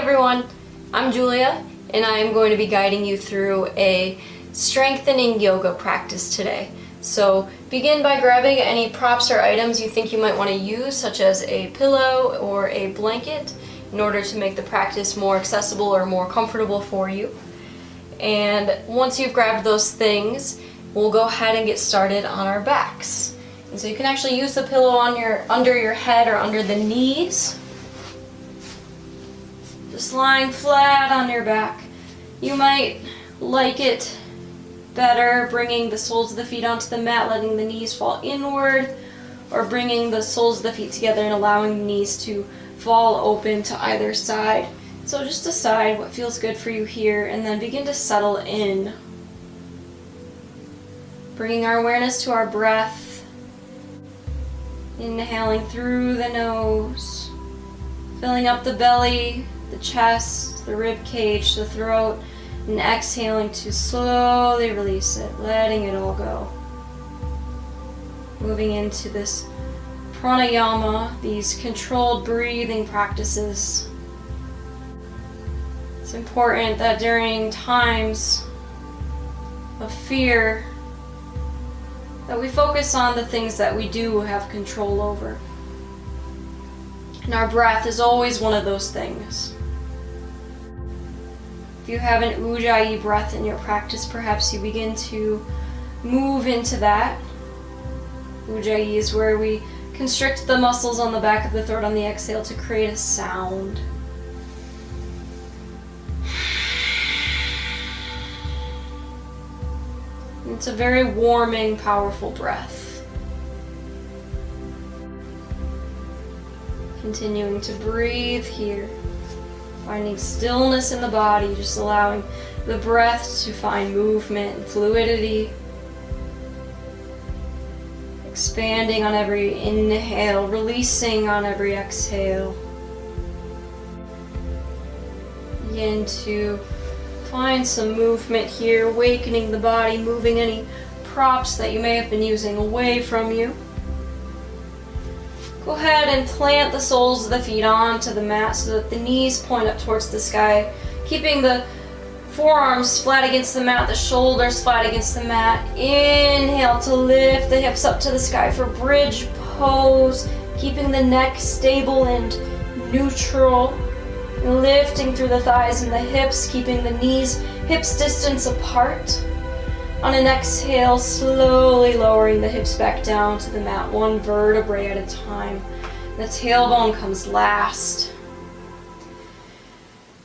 everyone, I'm Julia and I am going to be guiding you through a strengthening yoga practice today. So begin by grabbing any props or items you think you might want to use, such as a pillow or a blanket, in order to make the practice more accessible or more comfortable for you. And once you've grabbed those things, we'll go ahead and get started on our backs. And so you can actually use the pillow on under your head or under the knees. Just lying flat on your back. You might like it better bringing the soles of the feet onto the mat, letting the knees fall inward, or bringing the soles of the feet together and allowing the knees to fall open to either side. So just decide what feels good for you here and then begin to settle in. Bringing our awareness to our breath. Inhaling through the nose, filling up the belly, the chest, the rib cage, the throat, and exhaling to slowly release it, letting it all go. Moving into this pranayama, these controlled breathing practices. It's important that during times of fear that we focus on the things that we do have control over. And our breath is always one of those things. If you have an Ujjayi breath in your practice, perhaps you begin to move into that. Ujjayi is where we constrict the muscles on the back of the throat on the exhale to create a sound. It's a very warming, powerful breath. Continuing to breathe here. Finding stillness in the body, just allowing the breath to find movement and fluidity. Expanding on every inhale, releasing on every exhale. Begin to find some movement here, awakening the body, moving any props that you may have been using away from you. Go ahead and plant the soles of the feet onto the mat so that the knees point up towards the sky, keeping the forearms flat against the mat, the shoulders flat against the mat. Inhale to lift the hips up to the sky for bridge pose, keeping the neck stable and neutral. Lifting through the thighs and the hips, keeping the knees hips distance apart. On an exhale, slowly lowering the hips back down to the mat, one vertebrae at a time. The tailbone comes last.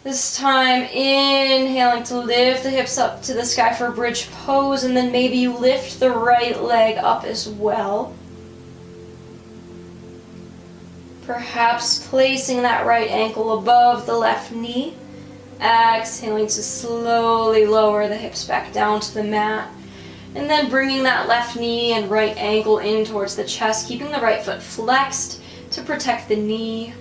This time, inhaling to lift the hips up to the sky for bridge pose, and then maybe you lift the right leg up as well. Perhaps placing that right ankle above the left knee. Exhaling to slowly lower the hips back down to the mat. And then bringing that left knee and right ankle in towards the chest, keeping the right foot flexed to protect the knee.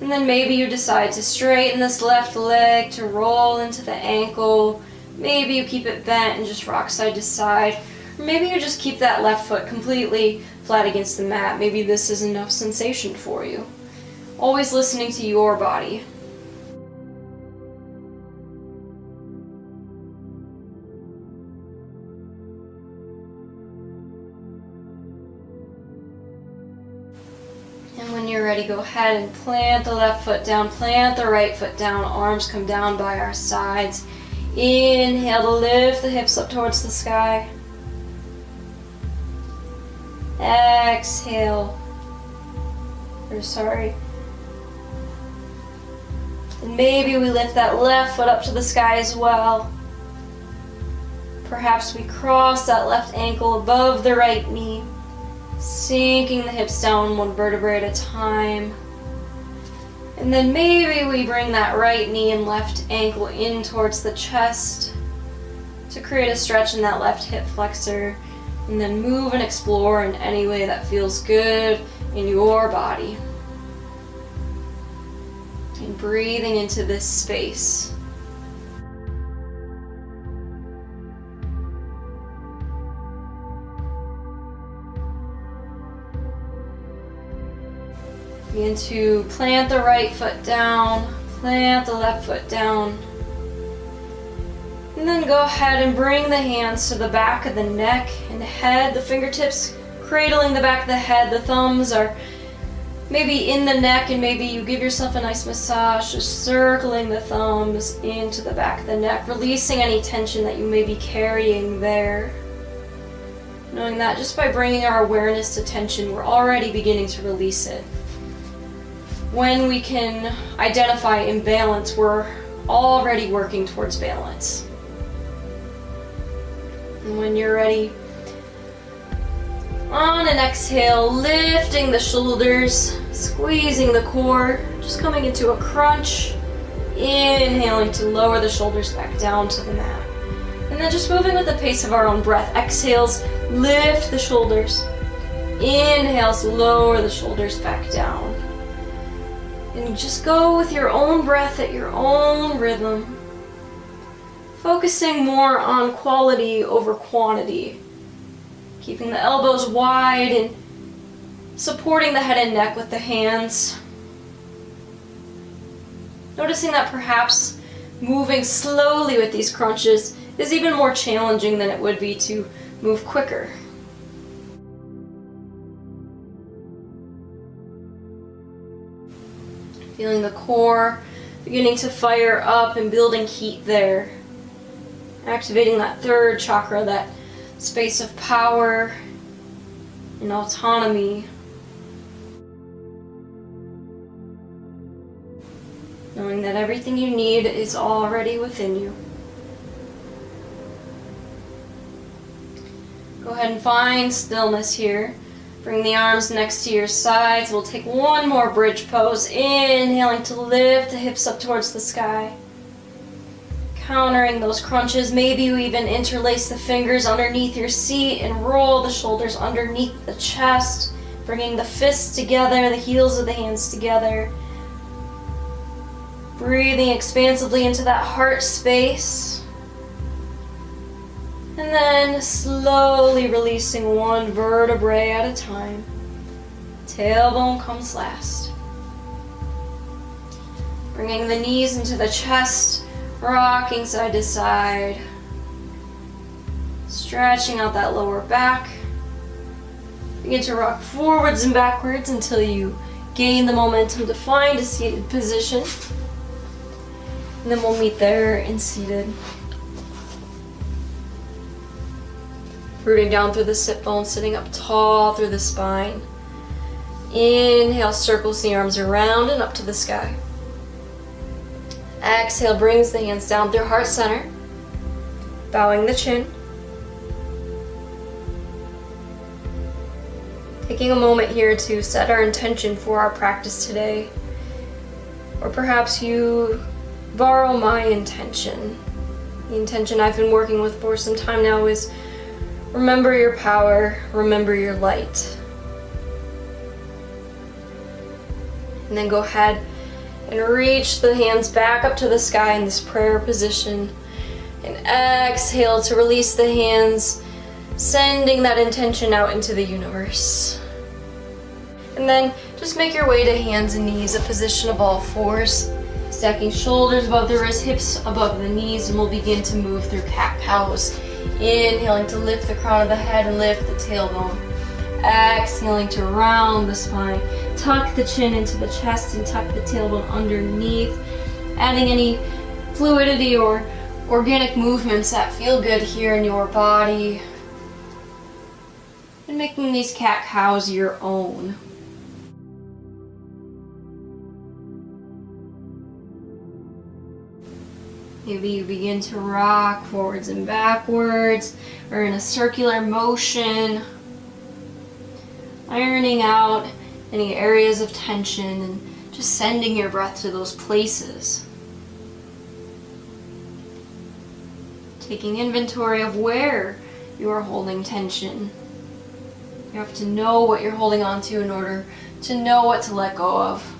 And then maybe you decide to straighten this left leg to roll into the ankle. Maybe you keep it bent and just rock side to side. Or maybe you just keep that left foot completely flat against the mat. Maybe this is enough sensation for you. Always listening to your body. And when you're ready, go ahead and plant the left foot down, plant the right foot down, arms come down by our sides. Inhale to lift the hips up towards the sky. Exhale. And maybe we lift that left foot up to the sky as well. Perhaps we cross that left ankle above the right knee, sinking the hips down one vertebrae at a time. And then maybe we bring that right knee and left ankle in towards the chest to create a stretch in that left hip flexor. And then move and explore in any way that feels good in your body. And breathing into this space. Begin to plant the right foot down, Plant the left foot down. And then go ahead and bring the hands to the back of the neck and head, the fingertips cradling the back of the head. The thumbs are maybe in the neck, and maybe you give yourself a nice massage, just circling the thumbs into the back of the neck, releasing any tension that you may be carrying there. Knowing that just by bringing our awareness to tension, we're already beginning to release it. When we can identify imbalance, we're already working towards balance. And when you're ready, on an exhale, lifting the shoulders, squeezing the core, just coming into a crunch, inhaling to lower the shoulders back down to the mat. And then just moving with the pace of our own breath. Exhales, lift the shoulders. Inhales, lower the shoulders back down. And just go with your own breath at your own rhythm, focusing more on quality over quantity. Keeping the elbows wide and supporting the head and neck with the hands. Noticing that perhaps moving slowly with these crunches is even more challenging than it would be to move quicker. Feeling the core beginning to fire up and building heat there. Activating that third chakra, that space of power and autonomy. Knowing that everything you need is already within you. Go ahead and find stillness here. Bring the arms next to your sides. We'll take one more bridge pose. Inhaling to lift the hips up towards the sky. Countering those crunches. Maybe you even interlace the fingers underneath your seat and roll the shoulders underneath the chest. Bringing the fists together, the heels of the hands together. Breathing expansively into that heart space. And then slowly releasing one vertebrae at a time. Tailbone comes last. Bringing the knees into the chest, rocking side to side. Stretching out that lower back. Begin to rock forwards and backwards until you gain the momentum to find a seated position. And then we'll meet there in seated. Rooting down through the sit bone, sitting up tall through the spine. Inhale, circles the arms around and up to the sky. Exhale, brings the hands down through heart center. Bowing the chin. Taking a moment here to set our intention for our practice today. Or perhaps you borrow my intention. The intention I've been working with for some time now is remember your power, remember your light. And then go ahead and reach the hands back up to the sky in this prayer position. And exhale to release the hands, sending that intention out into the universe. And then just make your way to hands and knees, a position of all fours. Stacking shoulders above the wrists, hips above the knees, and we'll begin to move through cat-cows. Inhaling to lift the crown of the head and lift the tailbone. Exhaling to round the spine. Tuck the chin into the chest and tuck the tailbone underneath. Adding any fluidity or organic movements that feel good here in your body. And making these cat-cows your own. Maybe you begin to rock forwards and backwards, or in a circular motion, ironing out any areas of tension and just sending your breath to those places. Taking inventory of where you are holding tension. You have to know what you're holding on to in order to know what to let go of.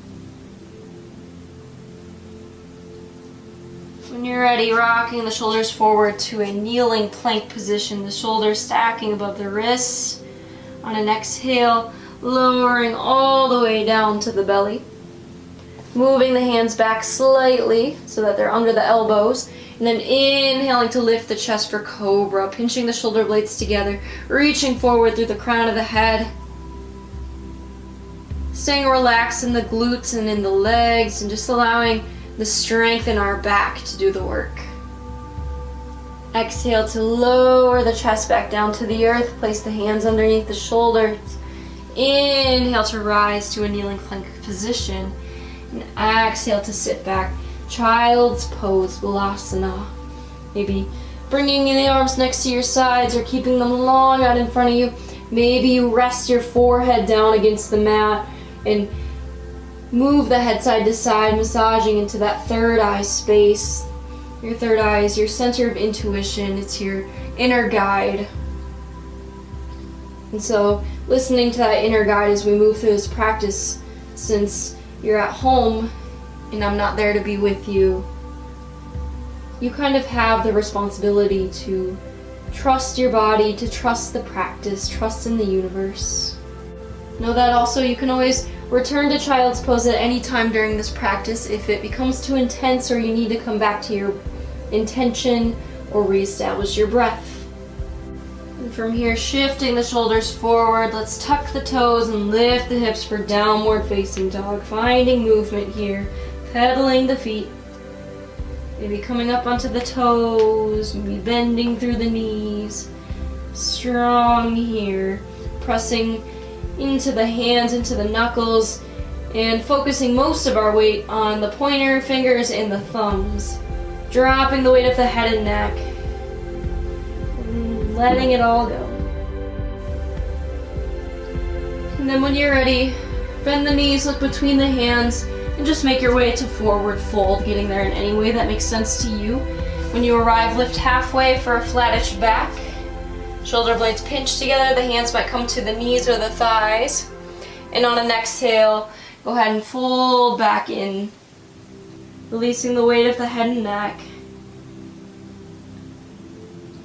When you're ready, rocking the shoulders forward to a kneeling plank position, the shoulders stacking above the wrists. On an exhale, lowering all the way down to the belly. moving the hands back slightly so that they're under the elbows. And then inhaling to lift the chest for cobra, pinching the shoulder blades together, reaching forward through the crown of the head. Staying relaxed in the glutes and in the legs, and just allowing the strength in our back to do the work. Exhale to lower the chest back down to the earth. Place the hands underneath the shoulders. Inhale to rise to a kneeling plank position. And exhale to sit back. Child's pose, Balasana. Maybe bringing the arms next to your sides or keeping them long out in front of you. Maybe you rest your forehead down against the mat and move the head side to side, massaging into that third eye space. Your third eye is your center of intuition. It's your inner guide. And so listening to that inner guide as we move through this practice, since you're at home and I'm not there to be with you, you kind of have the responsibility to trust your body, to trust the practice, trust in the universe. Know that also you can always return to child's pose at any time during this practice if it becomes too intense or you need to come back to your intention or reestablish your breath. And from here, shifting the shoulders forward, let's tuck the toes and lift the hips for downward facing dog. Finding movement here, pedaling the feet. Maybe coming up onto the toes, maybe bending through the knees. Strong here, pressing into the hands, into the knuckles, and focusing most of our weight on the pointer fingers and the thumbs. Dropping the weight of the head and neck. And letting it all go. And then when you're ready, bend the knees, look between the hands, and just make your way to forward fold, getting there in any way that makes sense to you. When you arrive, lift halfway for a flattish back. Shoulder blades pinch together, the hands might come to the knees or the thighs. And on an exhale, go ahead and fold back in, releasing the weight of the head and neck.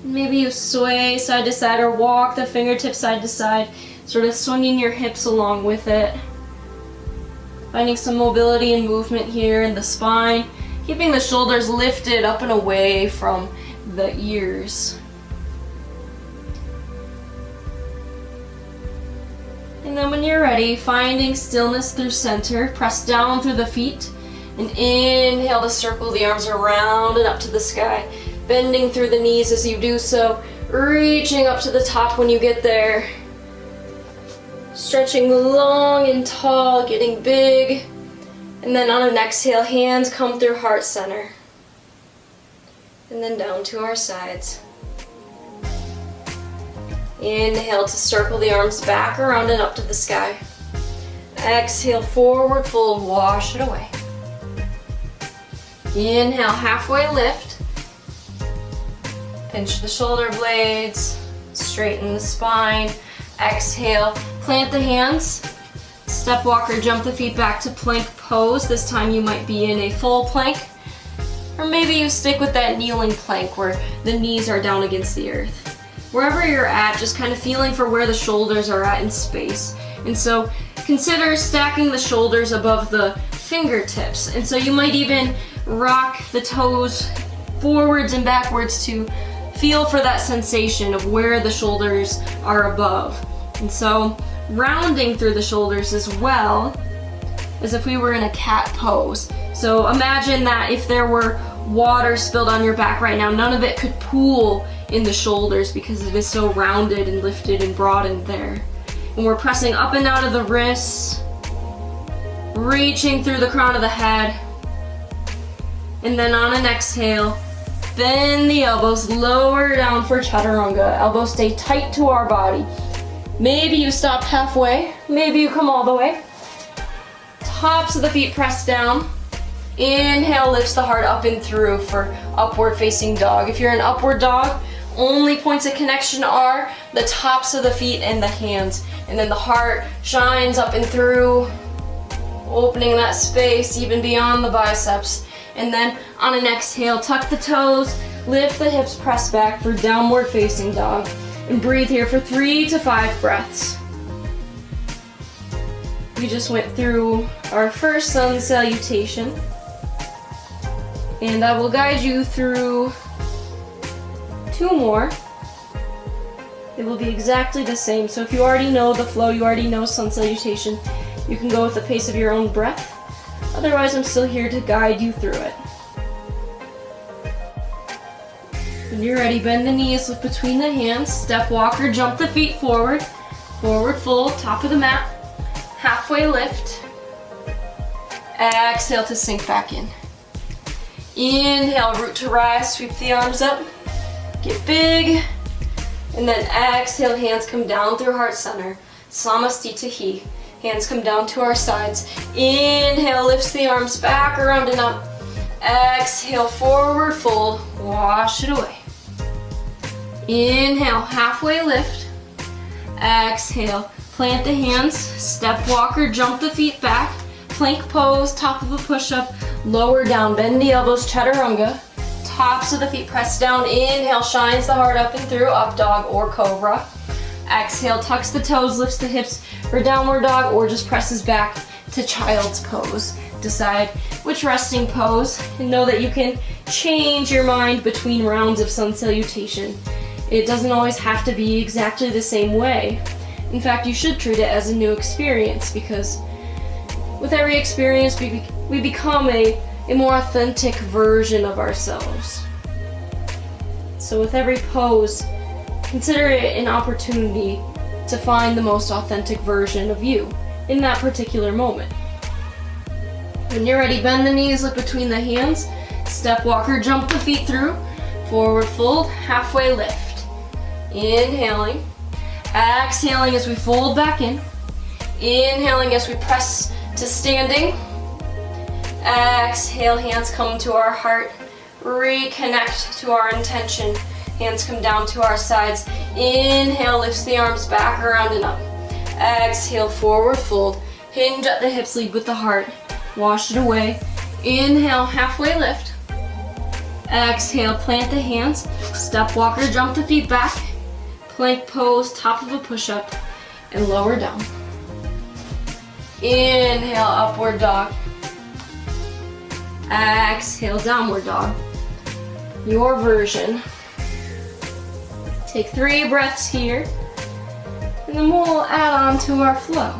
Maybe you sway side to side or walk the fingertips side to side, sort of swinging your hips along with it. Finding some mobility and movement here in the spine, keeping the shoulders lifted up and away from the ears. And then when you're ready, finding stillness through center, press down through the feet, and inhale to circle the arms around and up to the sky, bending through the knees as you do so, reaching up to the top when you get there. Stretching long and tall, getting big. And then on an exhale, hands come through heart center. And then down to our sides. Inhale to circle the arms back around and up to the sky. Exhale, forward fold, wash it away. Inhale, halfway lift. Pinch the shoulder blades, straighten the spine. Exhale, plant the hands. Step walk or jump the feet back to plank pose. This time you might be in a full plank. Or maybe you stick with that kneeling plank where the knees are down against the earth. Wherever you're at, just kind of feeling for where the shoulders are at in space. And so consider stacking the shoulders above the fingertips. And so you might even rock the toes forwards and backwards to feel for that sensation of where the shoulders are above. And so rounding through the shoulders as well as if we were in a cat pose. So imagine that if there were water spilled on your back right now, none of it could pool in the shoulders because it is so rounded and lifted and broadened there. And we're pressing up and out of the wrists, reaching through the crown of the head. And then on an exhale, bend the elbows, lower down for chaturanga. Elbows stay tight to our body. Maybe you stop halfway, maybe you come all the way. Tops of the feet press down. Inhale lifts the heart up and through for upward facing dog. If you're an upward dog, only points of connection are the tops of the feet and the hands. And then the heart shines up and through, opening that space even beyond the biceps. And then on an exhale, tuck the toes, lift the hips, press back for downward facing dog. And breathe here for 3 to 5 breaths. We just went through our first sun salutation, and I will guide you through 2 more. It will be exactly the same, so if you already know the flow, you already know sun salutation, you can go with the pace of your own breath. Otherwise, I'm still here to guide you through it. When you're ready, bend the knees, lift between the hands, step walker, jump the feet forward, forward fold, top of the mat, halfway lift, exhale to sink back in. Inhale, root to rise, sweep the arms up, get big, and then exhale, hands come down through heart center, Samastitahi. Hands come down to our sides. Inhale, lifts the arms back, around and up. Exhale, forward fold, wash it away. Inhale, halfway lift. Exhale, plant the hands, step walker, jump the feet back. Plank pose, top of a push-up, lower down, bend the elbows, chaturanga. Tops of the feet press down. Inhale, shines the heart up and through, up dog or cobra. Exhale, tucks the toes, lifts the hips for downward dog, or just presses back to child's pose. Decide which resting pose, and know that you can change your mind between rounds of sun salutation. It doesn't always have to be exactly the same way. In fact, you should treat it as a new experience, because with every experience we become a more authentic version of ourselves. So with every pose, consider it an opportunity to find the most authentic version of you in that particular moment. When you're ready, bend the knees, lift between the hands, step walker, jump the feet through, forward fold, halfway lift. Inhaling, exhaling as we fold back in, inhaling as we press to standing. Exhale, hands come to our heart, reconnect to our intention. Hands come down to our sides. Inhale, lifts the arms back, around and up. Exhale, forward fold. Hinge at the hips, lead with the heart. Wash it away. Inhale, halfway lift. Exhale, plant the hands. Step walker, jump the feet back. Plank pose, top of a push-up, and lower down. Inhale, upward dog. Exhale, downward dog. Your version. Take 3 breaths here, and then we'll add on to our flow.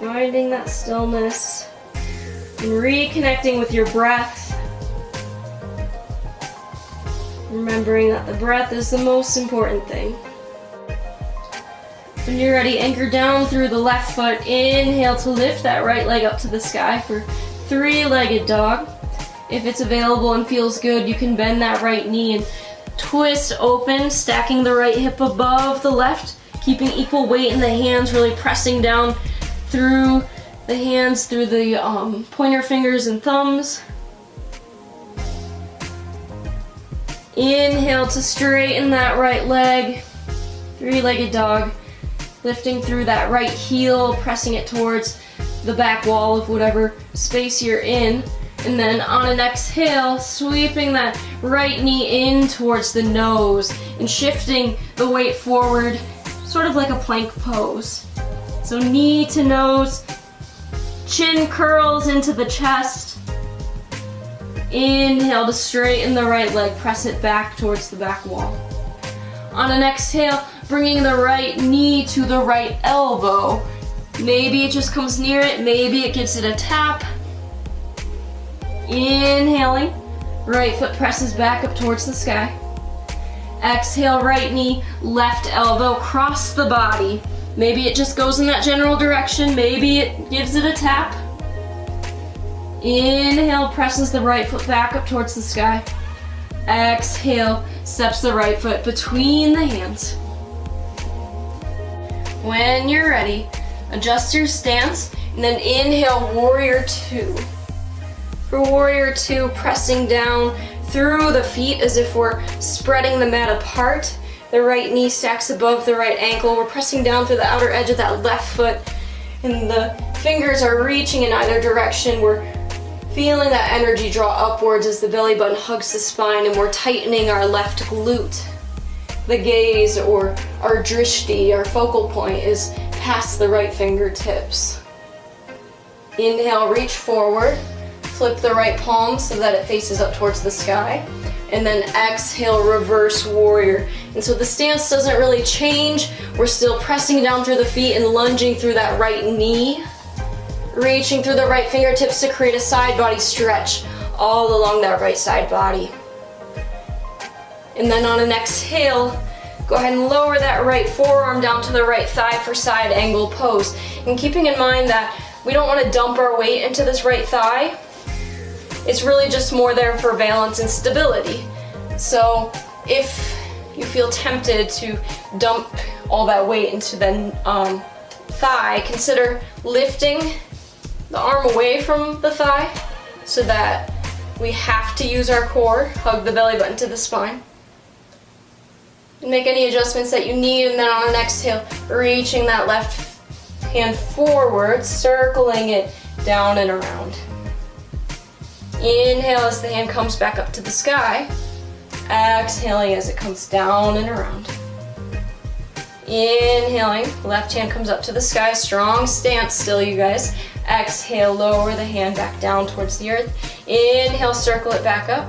Finding that stillness and reconnecting with your breath. Remembering that the breath is the most important thing. When you're ready, anchor down through the left foot. Inhale to lift that right leg up to the sky for 3-legged dog. If it's available and feels good, you can bend that right knee and twist open, stacking the right hip above the left, keeping equal weight in the hands, really pressing down through the hands, through the pointer fingers and thumbs. Inhale to straighten that right leg, 3-legged dog, lifting through that right heel, pressing it towards the back wall of whatever space you're in. And then on an exhale, sweeping that right knee in towards the nose and shifting the weight forward, sort of like a plank pose. So knee to nose, chin curls into the chest. Inhale to straighten the right leg, press it back towards the back wall. On an exhale, bringing the right knee to the right elbow. Maybe it just comes near it, maybe it gives it a tap. Inhaling, right foot presses back up towards the sky. Exhale, right knee, left elbow, cross the body. Maybe it just goes in that general direction, maybe it gives it a tap. Inhale, presses the right foot back up towards the sky. Exhale, steps the right foot between the hands. When you're ready, adjust your stance, and then inhale, warrior 2. For warrior 2, pressing down through the feet as if we're spreading the mat apart. The right knee stacks above the right ankle. We're pressing down through the outer edge of that left foot, and the fingers are reaching in either direction. We're feeling that energy draw upwards as the belly button hugs the spine, and we're tightening our left glute. The gaze, or our drishti, our focal point, is past the right fingertips. Inhale, reach forward. Flip the right palm so that it faces up towards the sky. And then exhale, reverse warrior. And so the stance doesn't really change. We're still pressing down through the feet and lunging through that right knee. Reaching through the right fingertips to create a side body stretch all along that right side body. And then on an exhale, go ahead and lower that right forearm down to the right thigh for side angle pose. And keeping in mind that we don't want to dump our weight into this right thigh. It's really just more there for balance and stability. So if you feel tempted to dump all that weight into the thigh, consider lifting the arm away from the thigh so that we have to use our core. Hug the belly button to the spine. And make any adjustments that you need, and then on an exhale, reaching that left hand forward, circling it down and around. Inhale as the hand comes back up to the sky. Exhaling as it comes down and around. Inhaling, left hand comes up to the sky. Strong stance still, you guys. Exhale, lower the hand back down towards the earth. Inhale, circle it back up.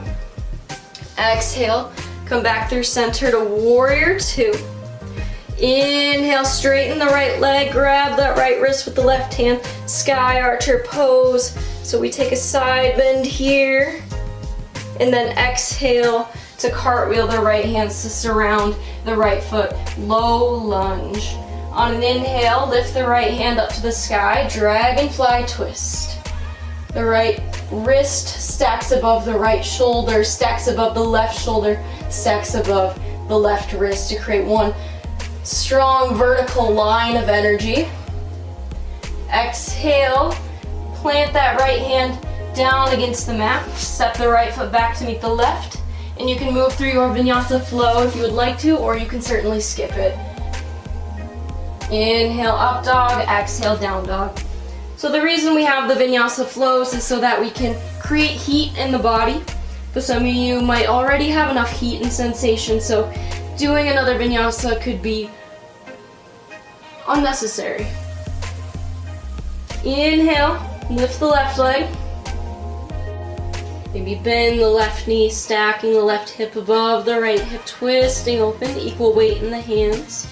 Exhale, come back through center to warrior two. Inhale, straighten the right leg, grab that right wrist with the left hand, sky archer pose. So we take a side bend here, and then exhale to cartwheel the right hands to surround the right foot, low lunge. On an inhale, lift the right hand up to the sky, dragonfly twist. The right wrist stacks above the right shoulder, stacks above the left shoulder, stacks above the left wrist to create one strong vertical line of energy. Exhale, plant that right hand down against the mat, step the right foot back to meet the left, and you can move through your vinyasa flow if you would like to, or you can certainly skip it. Inhale, up dog, exhale, down dog. So the reason we have the vinyasa flows is so that we can create heat in the body. For some of you might already have enough heat and sensation, so doing another vinyasa could be unnecessary. Inhale, lift the left leg. Maybe bend the left knee, stacking the left hip above the right hip, twisting open, equal weight in the hands.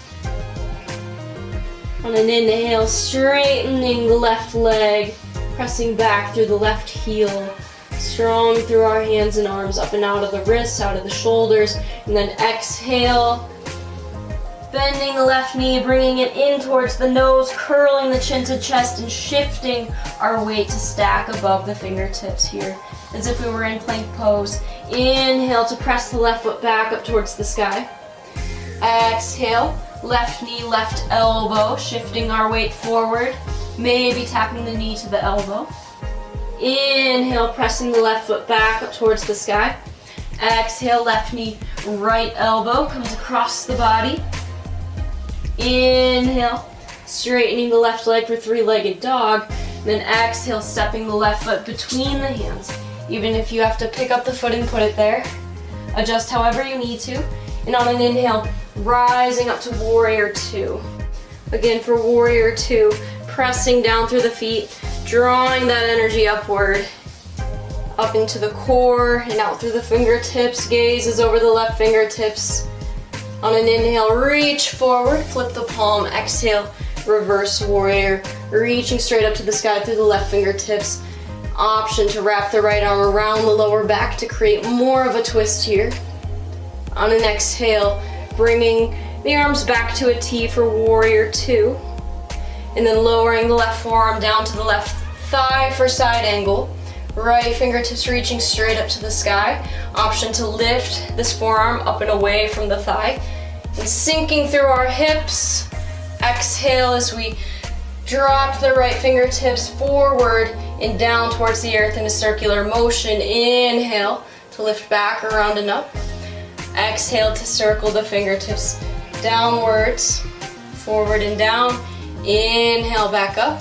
On an inhale, straightening the left leg, pressing back through the left heel, strong through our hands and arms, up and out of the wrists, out of the shoulders, and then exhale, bending the left knee, bringing it in towards the nose, curling the chin to chest, and shifting our weight to stack above the fingertips here, as if we were in plank pose. Inhale to press the left foot back up towards the sky. Exhale, left knee, left elbow, shifting our weight forward, maybe tapping the knee to the elbow. Inhale, pressing the left foot back up towards the sky. Exhale, left knee, right elbow comes across the body. Inhale, straightening the left leg for three-legged dog. Then exhale, stepping the left foot between the hands. Even if you have to pick up the foot and put it there, adjust however you need to. And on an inhale, rising up to warrior two. Again, for warrior two, pressing down through the feet, drawing that energy upward, up into the core and out through the fingertips. Gaze is over the left fingertips. On an inhale, reach forward, flip the palm. Exhale, reverse warrior, reaching straight up to the sky through the left fingertips. Option to wrap the right arm around the lower back to create more of a twist here. On an exhale, bringing the arms back to a T for warrior two. And then lowering the left forearm down to the left thigh for side angle. Right fingertips reaching straight up to the sky. Option to lift this forearm up and away from the thigh. And sinking through our hips. Exhale as we drop the right fingertips forward and down towards the earth in a circular motion. Inhale to lift back, around and up. Exhale to circle the fingertips downwards, forward and down. Inhale, back up.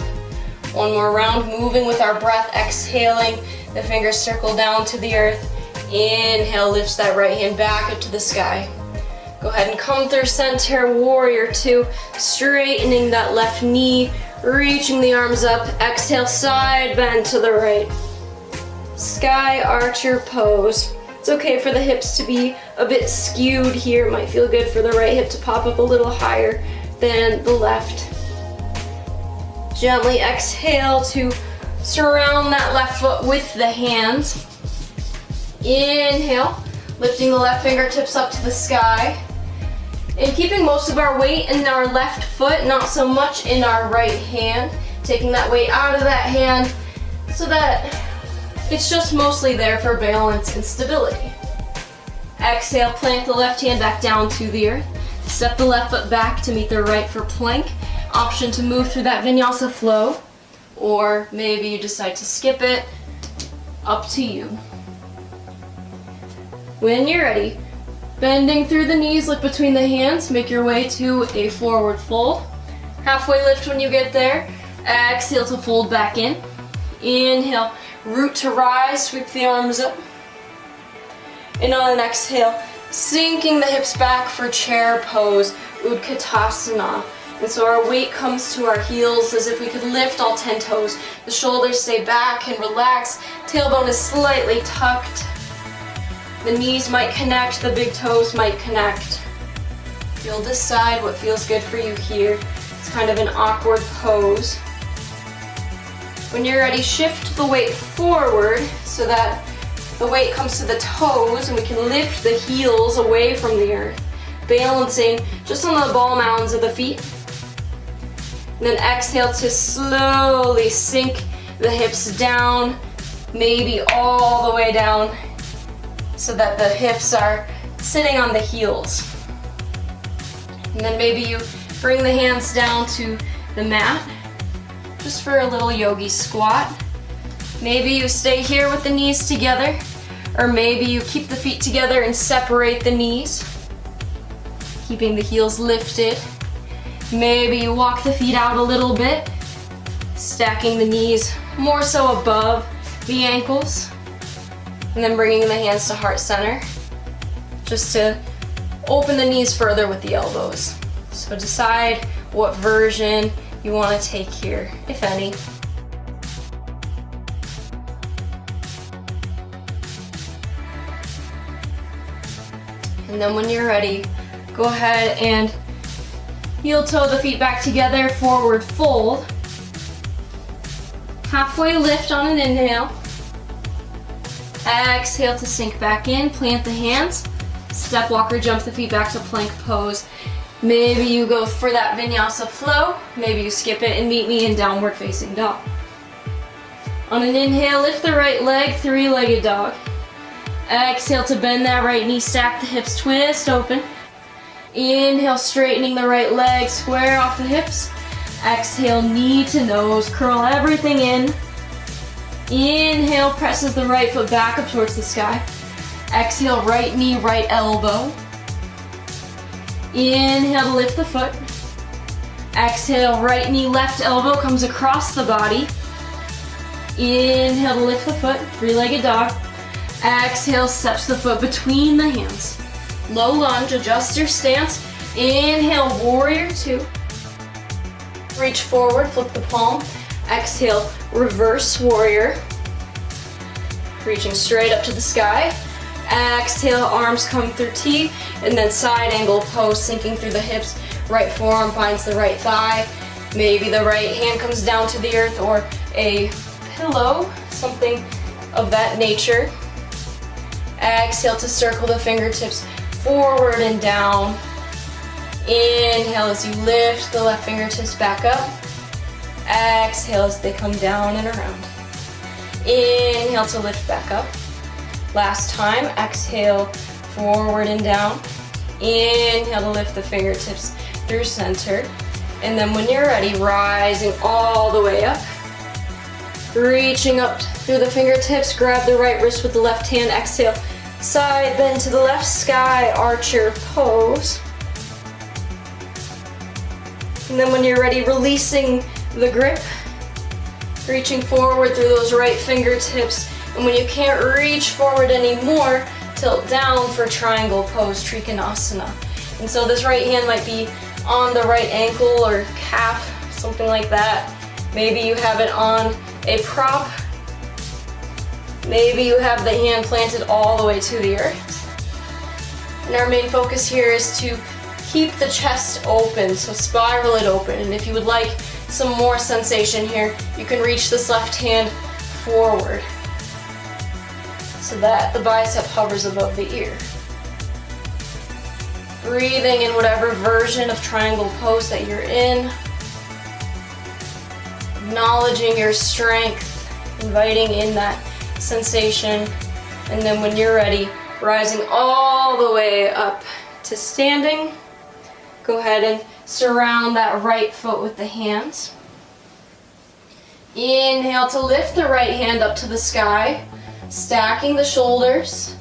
One more round, moving with our breath, exhaling. The fingers circle down to the earth. Inhale, lifts that right hand back up to the sky. Go ahead and come through center, warrior two, straightening that left knee, reaching the arms up, exhale, side bend to the right. Sky archer pose. It's okay for the hips to be a bit skewed here. It might feel good for the right hip to pop up a little higher than the left. Gently exhale to surround that left foot with the hands. Inhale, lifting the left fingertips up to the sky. And keeping most of our weight in our left foot, not so much in our right hand. Taking that weight out of that hand so that it's just mostly there for balance and stability. Exhale, plant the left hand back down to the earth. Step the left foot back to meet the right for plank. Option to move through that vinyasa flow, or maybe you decide to skip it. Up to you. When you're ready, bending through the knees, look between the hands, make your way to a forward fold. Halfway lift when you get there. Exhale to fold back in. Inhale, root to rise, sweep the arms up. And on an exhale, sinking the hips back for chair pose, Utkatasana. And so our weight comes to our heels as if we could lift all 10 toes. The shoulders stay back and relax. Tailbone is slightly tucked. The knees might connect, the big toes might connect. You'll decide what feels good for you here. It's kind of an awkward pose. When you're ready, shift the weight forward so that the weight comes to the toes and we can lift the heels away from the earth, balancing just on the ball mounds of the feet. And then exhale to slowly sink the hips down, maybe all the way down, so that the hips are sitting on the heels. And then maybe you bring the hands down to the mat, just for a little yogi squat. Maybe you stay here with the knees together, or maybe you keep the feet together and separate the knees, keeping the heels lifted. Maybe you walk the feet out a little bit, stacking the knees more so above the ankles, and then bringing the hands to heart center, just to open the knees further with the elbows. So decide what version you want to take here, if any. And then when you're ready, go ahead and heel toe the feet back together, forward fold. Halfway lift on an inhale. Exhale to sink back in, plant the hands. Step walker, jump the feet back to plank pose. Maybe you go for that vinyasa flow. Maybe you skip it and meet me in downward facing dog. On an inhale, lift the right leg, three-legged dog. Exhale to bend that right knee, stack the hips, twist open. Inhale, straightening the right leg, square off the hips. Exhale, knee to nose, curl everything in. Inhale, presses the right foot back up towards the sky. Exhale, right knee, right elbow. Inhale to lift the foot. Exhale, right knee, left elbow comes across the body. Inhale to lift the foot, three-legged dog. Exhale, steps the foot between the hands. Low lunge, adjust your stance. Inhale, warrior two. Reach forward, flip the palm. Exhale, reverse warrior. Reaching straight up to the sky. Exhale, arms come through T, and then side angle pose, sinking through the hips. Right forearm finds the right thigh. Maybe the right hand comes down to the earth or a pillow, something of that nature. Exhale to circle the fingertips forward and down. Inhale as you lift the left fingertips back up. Exhale as they come down and around. Inhale to lift back up. Last time, exhale, forward and down. Inhale to lift the fingertips through center. And then when you're ready, rising all the way up. Reaching up through the fingertips, grab the right wrist with the left hand, exhale. Side bend to the left, sky archer pose. And then when you're ready, releasing the grip, reaching forward through those right fingertips. And when you can't reach forward anymore, tilt down for triangle pose, Trikonasana. And so this right hand might be on the right ankle or calf, something like that. Maybe you have it on a prop. Maybe you have the hand planted all the way to the earth. And our main focus here is to keep the chest open, so spiral it open. And if you would like some more sensation here, you can reach this left hand forward so that the bicep hovers above the ear. Breathing in whatever version of triangle pose that you're in. Acknowledging your strength, inviting in that sensation, and then when you're ready, rising all the way up to standing. Go ahead and surround that right foot with the hands. Inhale to lift the right hand up to the sky, stacking the shoulders,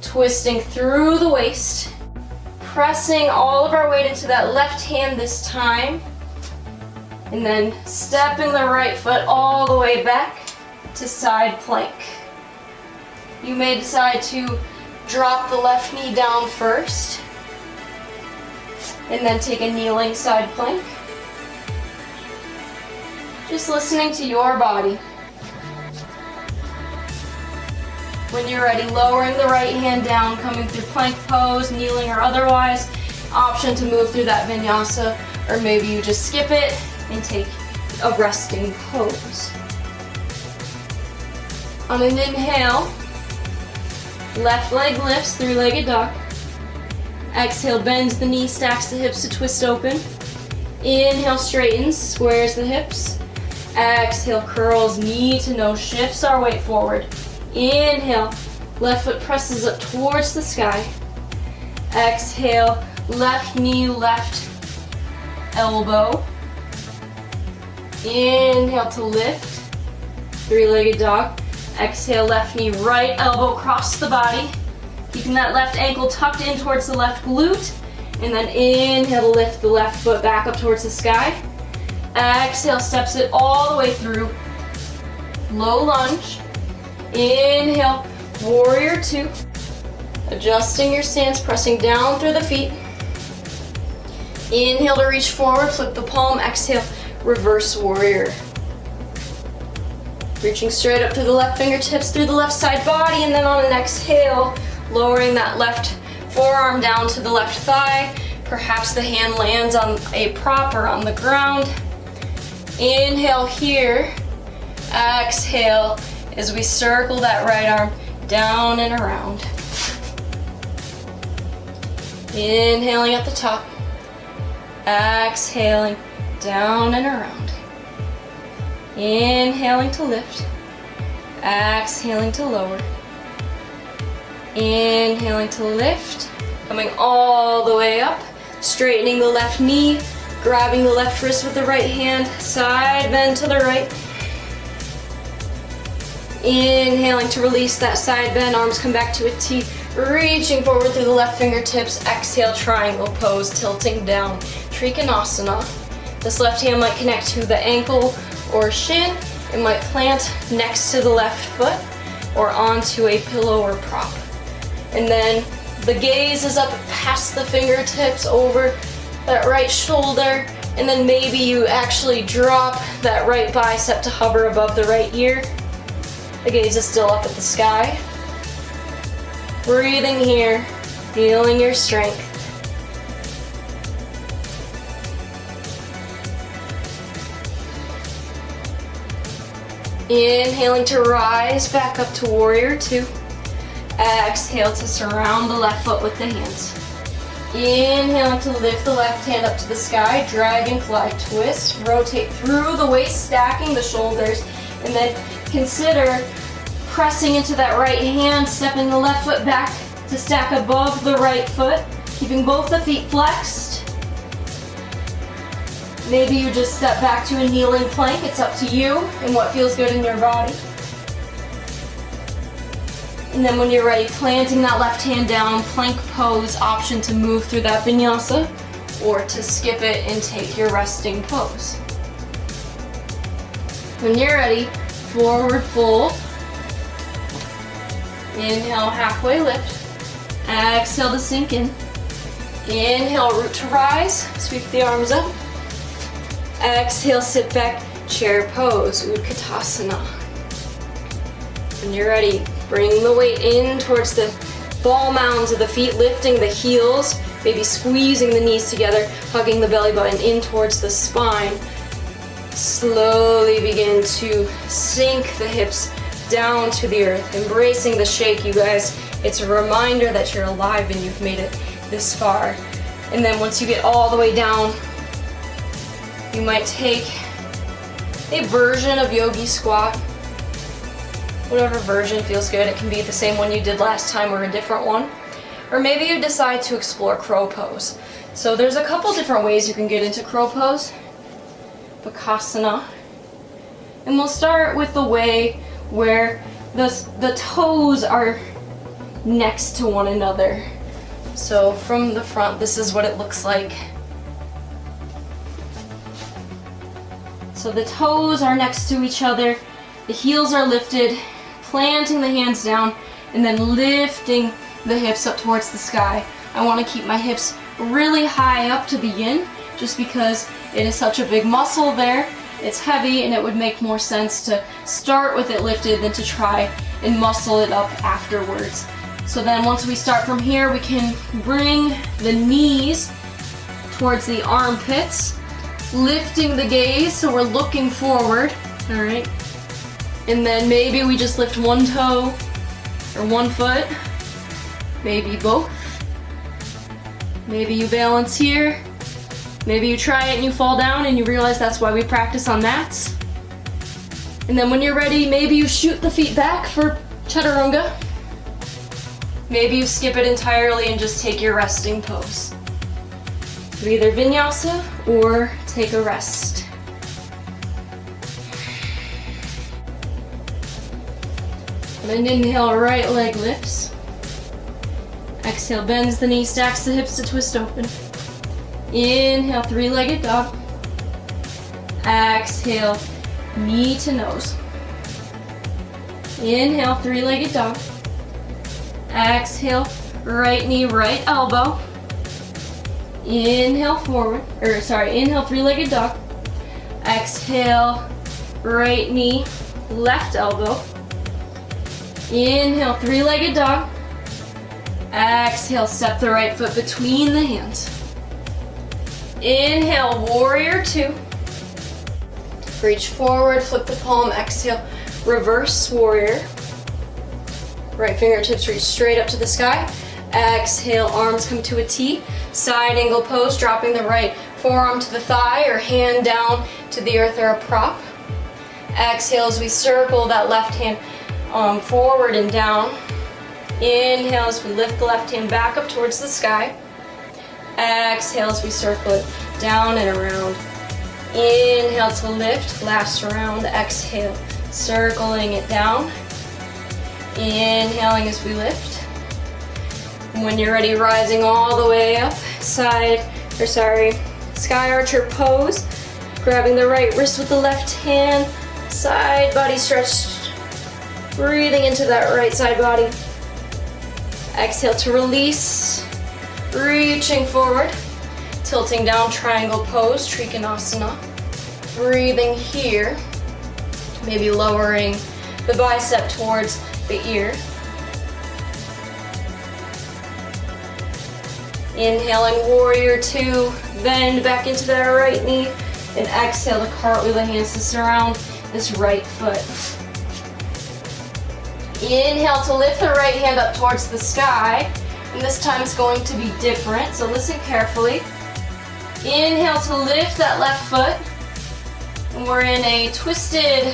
twisting through the waist, pressing all of our weight into that left hand this time, and then stepping the right foot all the way back to side plank. You may decide to drop the left knee down first, and then take a kneeling side plank. Just listening to your body. When you're ready, lowering the right hand down, coming through plank pose, kneeling or otherwise. Option to move through that vinyasa, or maybe you just skip it and take a resting pose. On an inhale, left leg lifts, three-legged dog. Exhale, bends the knee, stacks the hips to twist open. Inhale, straightens, squares the hips. Exhale, curls, knee to nose, shifts our weight forward. Inhale, left foot presses up towards the sky. Exhale, left knee, left elbow. Inhale to lift, three-legged dog. Exhale, left knee, right elbow across the body. Keeping that left ankle tucked in towards the left glute. And then inhale to lift the left foot back up towards the sky. Exhale, steps it all the way through. Low lunge. Inhale, warrior two. Adjusting your stance, pressing down through the feet. Inhale to reach forward, flip the palm. Exhale, reverse warrior. Reaching straight up through the left fingertips, through the left side body, and then on an exhale, lowering that left forearm down to the left thigh. Perhaps the hand lands on a prop or on the ground. Inhale here. Exhale as we circle that right arm down and around. Inhaling at the top. Exhaling down and around. Inhaling to lift. Exhaling to lower. Inhaling to lift. Coming all the way up. Straightening the left knee. Grabbing the left wrist with the right hand. Side bend to the right. Inhaling to release that side bend. Arms come back to a T. Reaching forward through the left fingertips. Exhale, triangle pose, tilting down. Trikonasana. This left hand might connect to the ankle or shin. It might plant next to the left foot or onto a pillow or prop. And then the gaze is up past the fingertips, over that right shoulder, and then maybe you actually drop that right bicep to hover above the right ear. The gaze is still up at the sky. Breathing here, feeling your strength. Inhaling to rise back up to warrior two. Exhale to surround the left foot with the hands. Inhale to lift the left hand up to the sky, dragonfly twist. Rotate through the waist, stacking the shoulders, and then consider pressing into that right hand, stepping the left foot back to stack above the right foot, keeping both the feet flexed. Maybe you just step back to a kneeling plank. It's up to you and what feels good in your body. And then when you're ready, planting that left hand down, plank pose, option to move through that vinyasa or to skip it and take your resting pose. When you're ready, forward fold. Inhale, halfway lift. Exhale to sink in. Inhale, root to rise, sweep the arms up. Exhale, sit back, chair pose, Utkatasana. When you're ready, bring the weight in towards the ball mounds of the feet, lifting the heels, maybe squeezing the knees together, hugging the belly button in towards the spine. Slowly begin to sink the hips down to the earth, embracing the shake, you guys. It's a reminder that you're alive and you've made it this far. And then once you get all the way down, you might take a version of yogi squat. Whatever version feels good. It can be the same one you did last time or a different one. Or maybe you decide to explore crow pose. So there's a couple different ways you can get into crow pose. Bakasana. And we'll start with the way where the toes are next to one another. So from the front, this is what it looks like. So the toes are next to each other, the heels are lifted, planting the hands down, and then lifting the hips up towards the sky. I want to keep my hips really high up to begin, just because it is such a big muscle there. It's heavy, and it would make more sense to start with it lifted than to try and muscle it up afterwards. So then once we start from here, we can bring the knees towards the armpits, lifting the gaze so we're looking forward, all right? And then maybe we just lift one toe or one foot, maybe both. Maybe you balance here, maybe you try it and you fall down and you realize that's why we practice on mats. And then when you're ready, maybe you shoot the feet back for chaturanga. Maybe you skip it entirely and just take your resting pose. So either vinyasa or take a rest. And then inhale, right leg lifts. Exhale, bends the knee, stacks the hips to twist open. Inhale, three-legged dog. Exhale, knee to nose. Inhale, three-legged dog. Exhale, right knee, right elbow. Inhale, inhale, three-legged dog. Exhale, right knee, left elbow. Inhale, three-legged dog. Exhale, step the right foot between the hands. Inhale, warrior two. Reach forward, flip the palm, exhale, reverse warrior. Right fingertips reach straight up to the sky. Exhale, arms come to a T. Side angle pose, dropping the right forearm to the thigh or hand down to the earth or a prop. Exhale as we circle that left hand forward and down. Inhale as we lift the left hand back up towards the sky. Exhale as we circle it down and around. Inhale to lift, last round. Exhale, circling it down. Inhaling as we lift. And when you're ready, rising all the way up, sky archer pose. Grabbing the right wrist with the left hand, side body stretched. Breathing into that right side body. Exhale to release, reaching forward, tilting down, triangle pose, Trikonasana. Breathing here, maybe lowering the bicep towards the ear. Inhaling, warrior two, bend back into that right knee, and exhale to cartwheel the hands to surround this right foot. Inhale to lift the right hand up towards the sky, and this time it's going to be different, so listen carefully. Inhale to lift that left foot, and we're in a twisted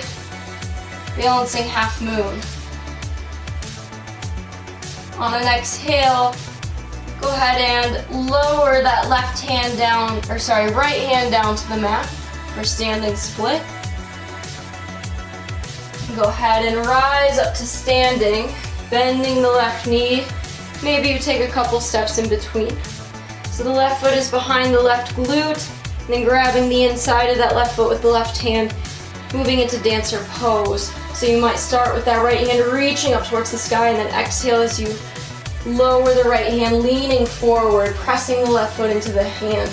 balancing half moon. On an exhale, go ahead and lower that right hand down to the mat for standing split. Go ahead and rise up to standing, bending the left knee. Maybe you take a couple steps in between. So the left foot is behind the left glute, and then grabbing the inside of that left foot with the left hand, moving into dancer pose. So you might start with that right hand reaching up towards the sky, and then exhale as you lower the right hand, leaning forward, pressing the left foot into the hand.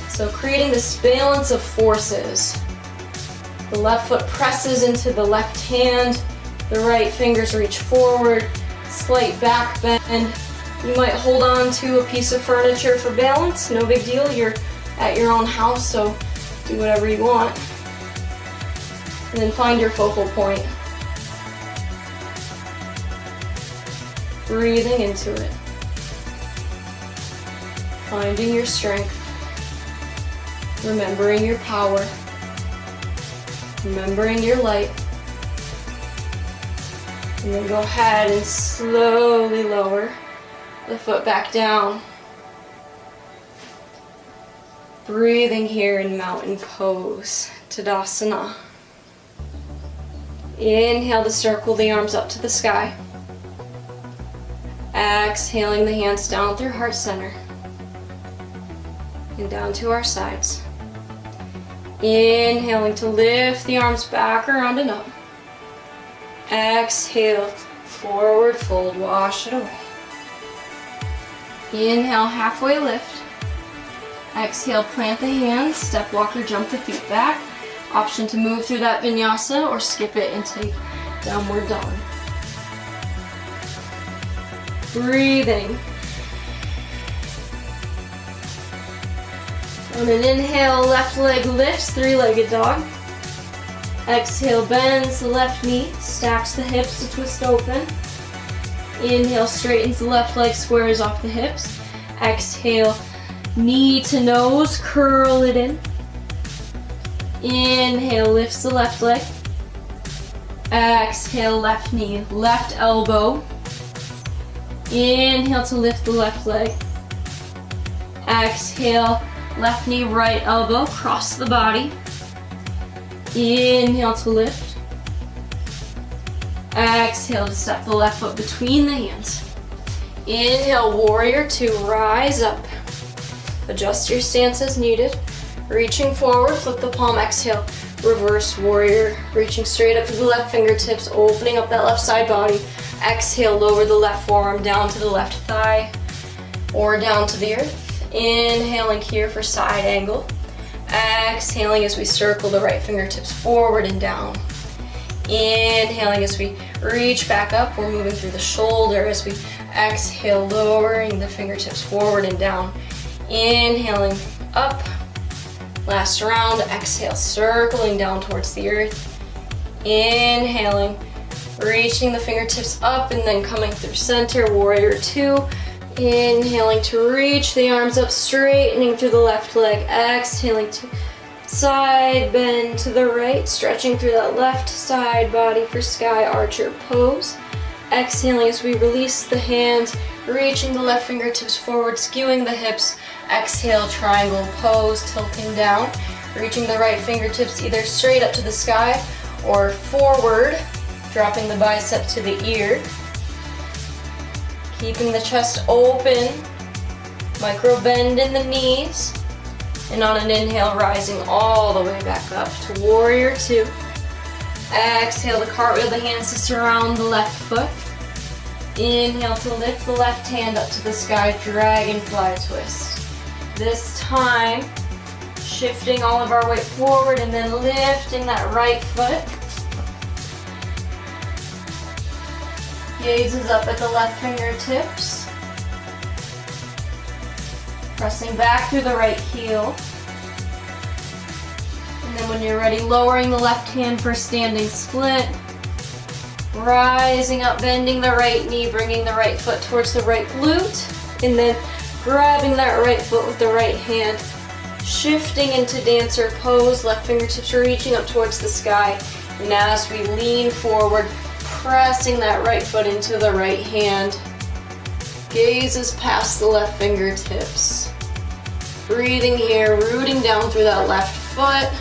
So creating this balance of forces. The left foot presses into the left hand, the right fingers reach forward, slight back bend. You might hold on to a piece of furniture for balance, no big deal. You're at your own house, so do whatever you want. And then find your focal point. Breathing into it. Finding your strength. Remembering your power. Remembering your light. And then go ahead and slowly lower the foot back down. Breathing here in mountain pose, Tadasana. Inhale to circle the arms up to the sky. Exhaling the hands down through heart center. And down to our sides. Inhaling to lift the arms back around and up. Exhale, forward fold, wash it away. Inhale, halfway lift. Exhale, plant the hands, step walker, jump the feet back. Option to move through that vinyasa or skip it and take downward dog. Breathing. On an inhale, left leg lifts, three-legged dog. Exhale, bends the left knee, stacks the hips to twist open. Inhale, straightens the left leg, squares off the hips. Exhale, knee to nose, curl it in. Inhale, lifts the left leg. Exhale, left knee, left elbow. Inhale to lift the left leg. Exhale, left knee, right elbow, cross the body. Inhale to lift. Exhale to step the left foot between the hands. Inhale, warrior two, rise up. Adjust your stance as needed. Reaching forward, flip the palm, exhale, reverse warrior. Reaching straight up to the left fingertips, opening up that left side body. Exhale, lower the left forearm down to the left thigh or down to the earth. Inhaling here for side angle. Exhaling as we circle the right fingertips forward and down. Inhaling as we reach back up. We're moving through the shoulder as we exhale, lowering the fingertips forward and down. Inhaling up. Last round. Exhale, circling down towards the earth. Inhaling, reaching the fingertips up and then coming through center, warrior two. Inhaling to reach the arms up, straightening through the left leg. Exhaling to side bend to the right, stretching through that left side body for sky archer pose. Exhaling as we release the hands, reaching the left fingertips forward, skewing the hips. Exhale, triangle pose, tilting down, reaching the right fingertips either straight up to the sky or forward, dropping the bicep to the ear. Keeping the chest open, micro bend in the knees, and on an inhale, rising all the way back up to warrior two. Exhale to cartwheel the hands to surround the left foot. Inhale to lift the left hand up to the sky, dragonfly twist. This time, shifting all of our weight forward and then lifting that right foot. Gazes up at the left fingertips. Pressing back through the right heel. And then when you're ready, lowering the left hand for standing split. Rising up, bending the right knee, bringing the right foot towards the right glute. And then grabbing that right foot with the right hand. Shifting into dancer pose, left fingertips reaching up towards the sky. And as we lean forward, pressing that right foot into the right hand. Gazes past the left fingertips. Breathing here, rooting down through that left foot.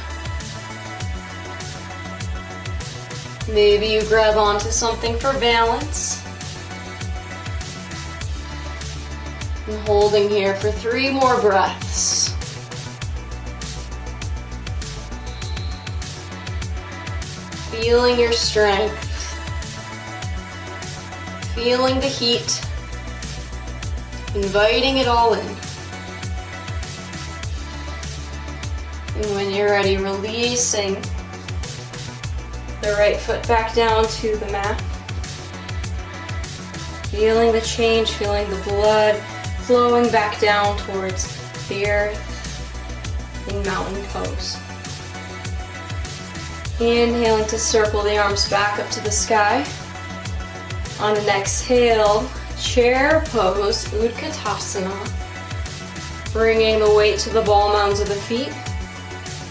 Maybe you grab onto something for balance. And holding here for 3 more breaths. Feeling your strength. Feeling the heat. inviting it all in. And when you're ready, releasing the right foot back down to the mat. Feeling the change, feeling the blood flowing back down towards the earth in mountain pose. Inhaling to circle the arms back up to the sky. On an exhale, chair pose, Utkatasana. Bringing the weight to the ball mounds of the feet,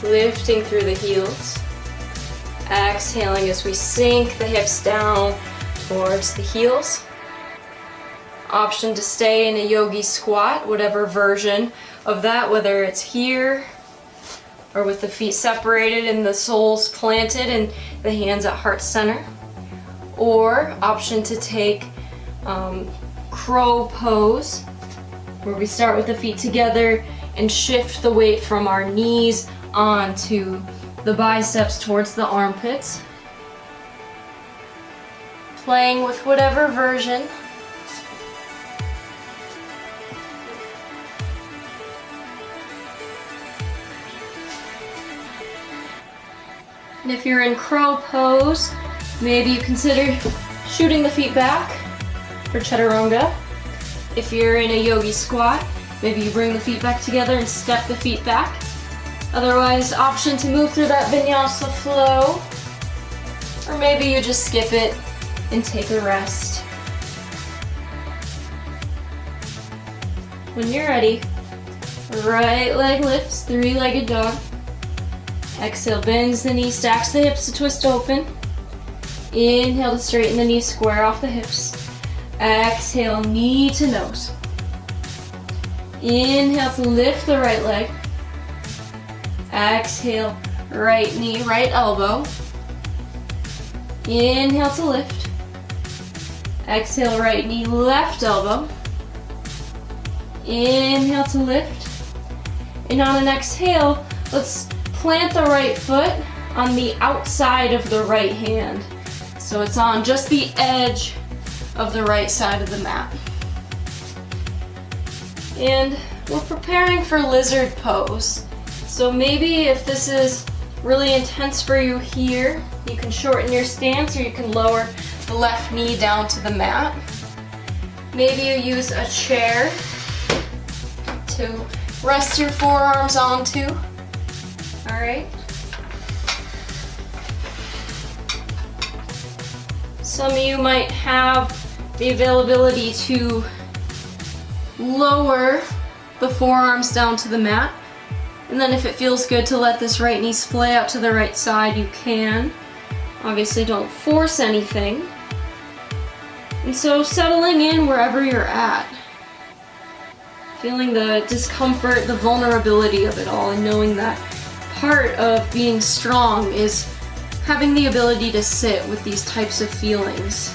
lifting through the heels. Exhaling as we sink the hips down towards the heels. Option to stay in a yogi squat, whatever version of that, whether it's here or with the feet separated and the soles planted and the hands at heart center. Or option to take crow pose, where we start with the feet together and shift the weight from our knees onto the biceps towards the armpits. Playing with whatever version. And if you're in crow pose, maybe you consider shooting the feet back for chaturanga. If you're in a yogi squat, maybe you bring the feet back together and step the feet back. Otherwise, option to move through that vinyasa flow. Or maybe you just skip it and take a rest. When you're ready, right leg lifts, three-legged dog. Exhale, bends the knee, stacks the hips to twist open. Inhale to straighten the knee, square off the hips. Exhale, knee to nose. Inhale to lift the right leg. Exhale, right knee, right elbow. Inhale to lift. Exhale, right knee, left elbow. Inhale to lift. And on an exhale, let's plant the right foot on the outside of the right hand. So it's on just the edge of the right side of the mat. And we're preparing for lizard pose. So maybe if this is really intense for you here, you can shorten your stance or you can lower the left knee down to the mat. Maybe you use a chair to rest your forearms onto. All right. Some of you might have the availability to lower the forearms down to the mat. And then if it feels good to let this right knee splay out to the right side, you can. Obviously don't force anything. And so settling in wherever you're at. Feeling the discomfort, the vulnerability of it all, and knowing that part of being strong is having the ability to sit with these types of feelings.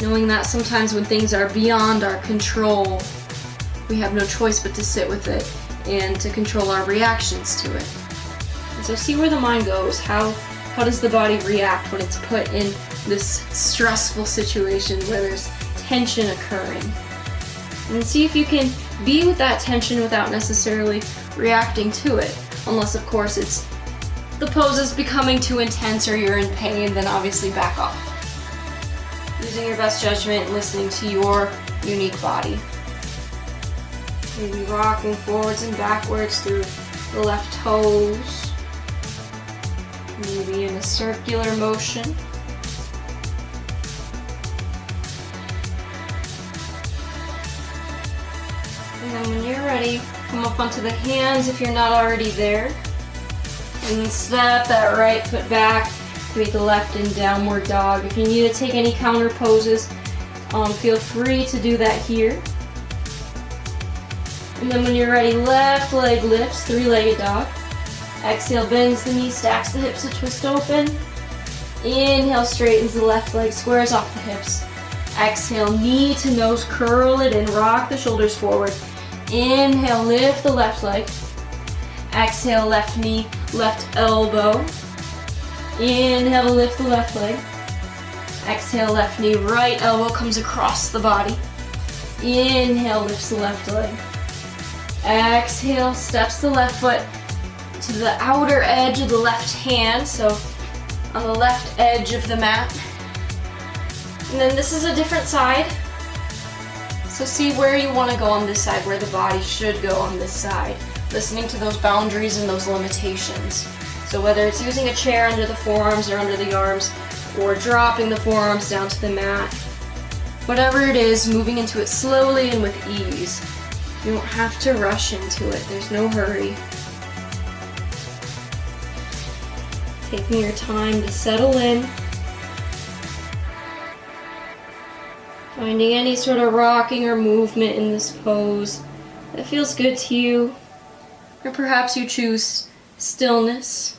Knowing that sometimes when things are beyond our control, we have no choice but to sit with it and to control our reactions to it. And so see where the mind goes. How does the body react when it's put in this stressful situation where there's tension occurring? And see if you can be with that tension without necessarily reacting to it. Unless, of course, the pose is becoming too intense or you're in pain, then obviously back off. Using your best judgment and listening to your unique body. Maybe rocking forwards and backwards through the left toes. Maybe in a circular motion. And then when you're ready, come up onto the hands if you're not already there. And step that right foot back, create the left in downward dog. If you need to take any counter poses, feel free to do that here. And then when you're ready, left leg lifts, three-legged dog. Exhale, bends the knee, stacks the hips to twist open. Inhale, straightens the left leg, squares off the hips. Exhale, knee to nose, curl it and rock the shoulders forward. Inhale, lift the left leg. Exhale, left knee, left elbow. Inhale to lift the left leg. Exhale, left knee, right elbow comes across the body. Inhale, lifts the left leg. Exhale, steps the left foot to the outer edge of the left hand, so on the left edge of the mat. And then this is a different side. So see where you want to go on this side, where the body should go on this side. Listening to those boundaries and those limitations. So whether it's using a chair under the forearms or under the arms, or dropping the forearms down to the mat, whatever it is, moving into it slowly and with ease. You don't have to rush into it. There's no hurry. Taking your time to settle in. Finding any sort of rocking or movement in this pose that feels good to you. Or perhaps you choose stillness.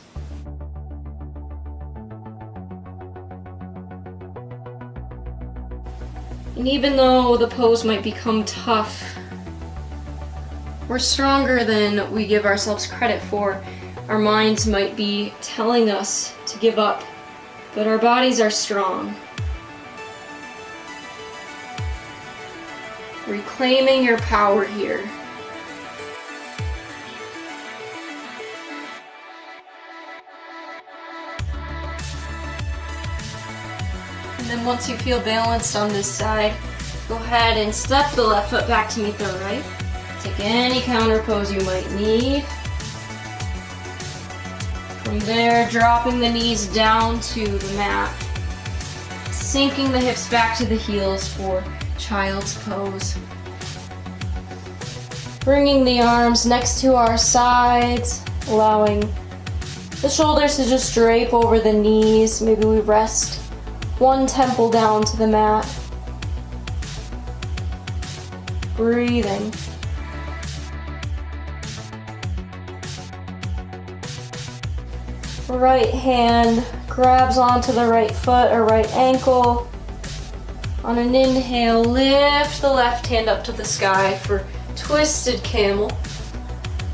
And even though the pose might become tough, we're stronger than we give ourselves credit for. Our minds might be telling us to give up, but our bodies are strong. Reclaiming your power here. And then once you feel balanced on this side, go ahead and step the left foot back to meet the right. Take any counter pose you might need. From there, dropping the knees down to the mat. Sinking the hips back to the heels for child's pose. Bringing the arms next to our sides, allowing the shoulders to just drape over the knees. Maybe we rest one temple down to the mat. Breathing. Right hand grabs onto the right foot or right ankle. On an inhale, lift the left hand up to the sky for twisted camel.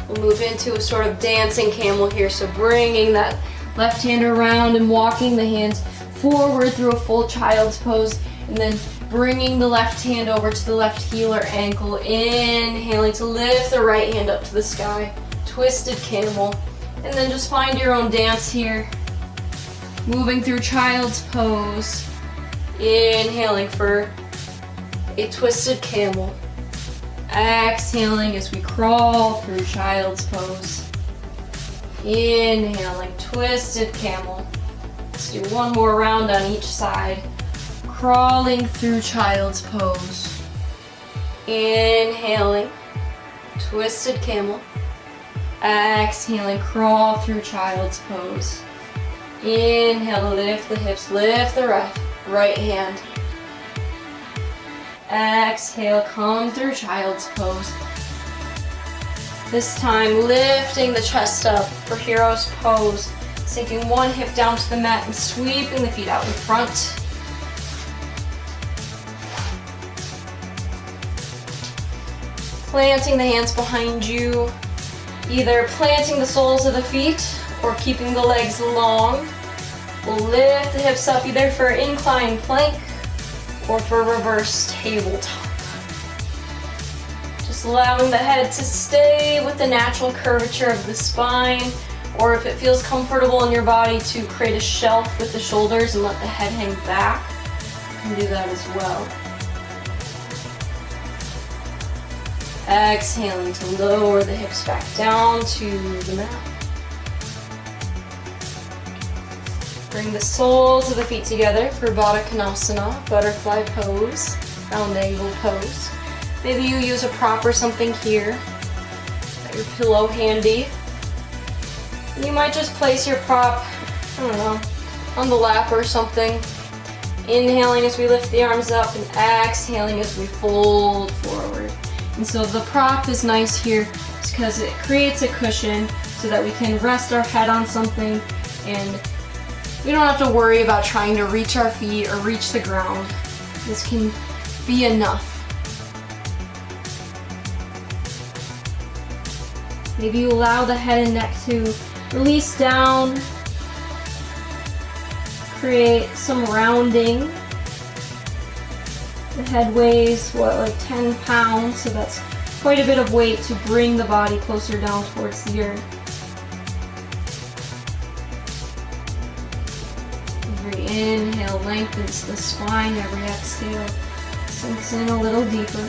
We'll move into a sort of dancing camel here, so bringing that left hand around and walking the hands forward through a full child's pose, and then bringing the left hand over to the left heel or ankle, inhaling to lift the right hand up to the sky, twisted camel, and then just find your own dance here. Moving through child's pose, inhaling for a twisted camel, exhaling as we crawl through child's pose, inhaling, twisted camel. Let's do one more round on each side. Crawling through child's pose. Inhaling, twisted camel. Exhaling, crawl through child's pose. Inhale, lift the hips, lift the right hand. Exhale, come through child's pose. This time, lifting the chest up for hero's pose. Sinking one hip down to the mat and sweeping the feet out in front. Planting the hands behind you, either planting the soles of the feet or keeping the legs long. We'll lift the hips up either for inclined plank or for reverse tabletop. Just allowing the head to stay with the natural curvature of the spine, or if it feels comfortable in your body to create a shelf with the shoulders and let the head hang back, you can do that as well. Exhaling to lower the hips back down to the mat. Bring the soles of the feet together for Baddha Konasana, butterfly pose, round angle pose. Maybe you use a prop or something here. Got your pillow handy. You might just place your prop, I don't know, on the lap or something. Inhaling as we lift the arms up and exhaling as we fold forward. And so the prop is nice here because it creates a cushion so that we can rest our head on something and we don't have to worry about trying to reach our feet or reach the ground. This can be enough. Maybe you allow the head and neck to release down, create some rounding. The head weighs, what, like 10 pounds, so that's quite a bit of weight to bring the body closer down towards the earth. Every inhale lengthens the spine, every exhale sinks in a little deeper.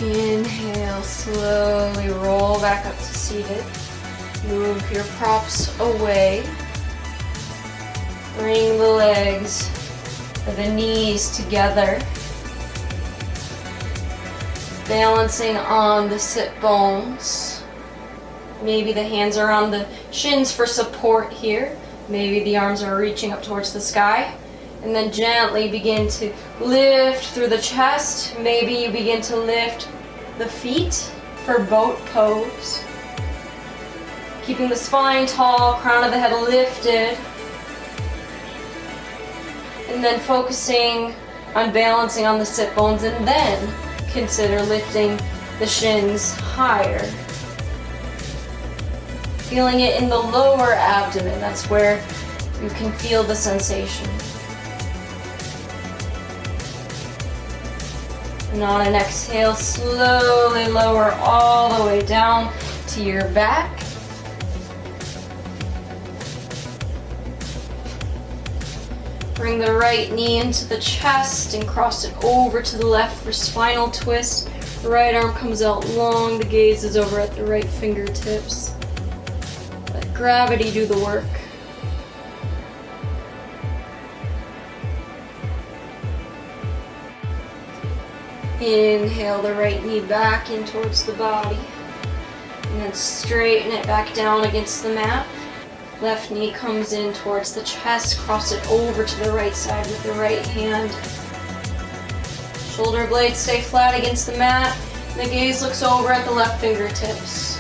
Inhale, slowly roll back up to seated. Move your props away. Bring the legs or the knees together. Balancing on the sit bones. Maybe the hands are on the shins for support here. Maybe the arms are reaching up towards the sky. And then gently begin to lift through the chest. Maybe you begin to lift the feet for boat pose. Keeping the spine tall, crown of the head lifted. And then focusing on balancing on the sit bones, and then consider lifting the shins higher. Feeling it in the lower abdomen. That's where you can feel the sensation. And on an exhale, slowly lower all the way down to your back. Bring the right knee into the chest and cross it over to the left for spinal twist. The right arm comes out long, the gaze is over at the right fingertips. Let gravity do the work. Inhale the right knee back in towards the body. And then straighten it back down against the mat. Left knee comes in towards the chest. Cross it over to the right side with the right hand. Shoulder blades stay flat against the mat. The gaze looks over at the left fingertips.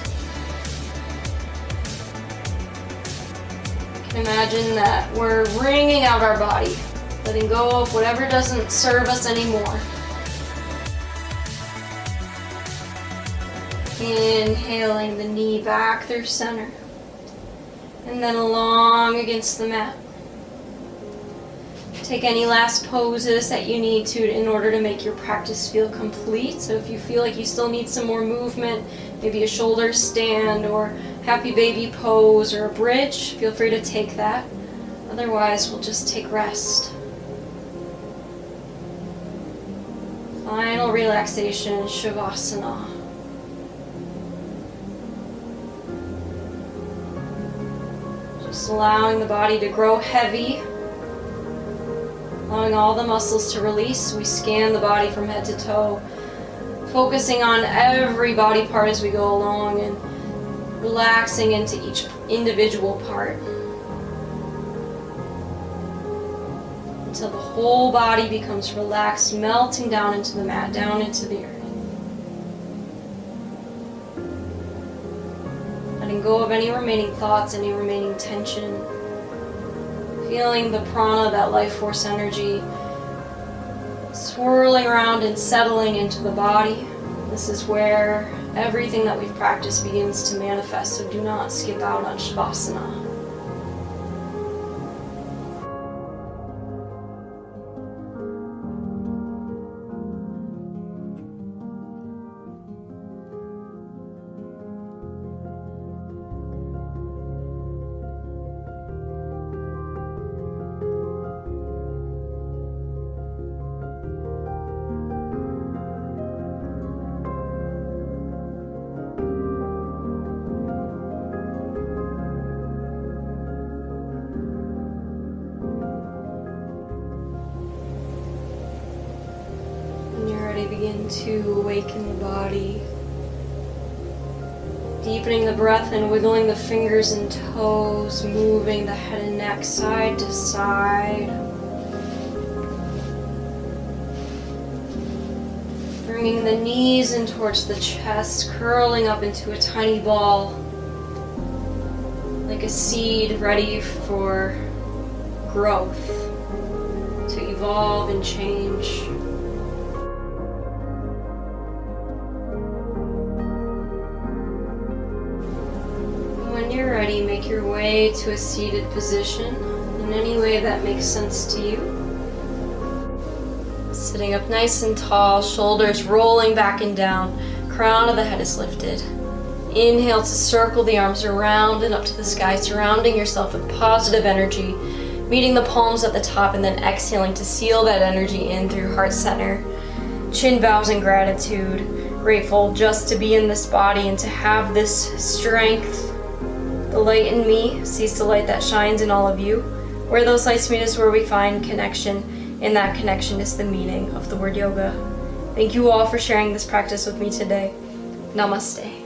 You can imagine that we're wringing out our body, letting go of whatever doesn't serve us anymore. Inhaling the knee back through center. And then along against the mat. Take any last poses that you need to in order to make your practice feel complete. So if you feel like you still need some more movement, maybe a shoulder stand or happy baby pose or a bridge, feel free to take that. Otherwise, we'll just take rest. Final relaxation, Shavasana. Just allowing the body to grow heavy, allowing all the muscles to release. We scan the body from head to toe, focusing on every body part as we go along and relaxing into each individual part until the whole body becomes relaxed, melting down into the mat, down into the earth. Letting go of any remaining thoughts, any remaining tension. Feeling the prana, that life force energy, swirling around and settling into the body. This is where everything that we've practiced begins to manifest, so do not skip out on Shavasana. Begin to awaken the body, deepening the breath and wiggling the fingers and toes, moving the head and neck side to side, bringing the knees in towards the chest, curling up into a tiny ball like a seed ready for growth, to evolve and change. your way to a seated position in any way that makes sense to you. Sitting up nice and tall, shoulders rolling back and down, crown of the head is lifted. Inhale to circle the arms around and up to the sky, surrounding yourself with positive energy, meeting the palms at the top, and then exhaling to seal that energy in through heart center. Chin bows in gratitude, grateful just to be in this body and to have this strength. The light in me sees the light that shines in all of you. Where those lights meet is where we find connection, and that connection is the meaning of the word yoga. Thank you all for sharing this practice with me today. Namaste.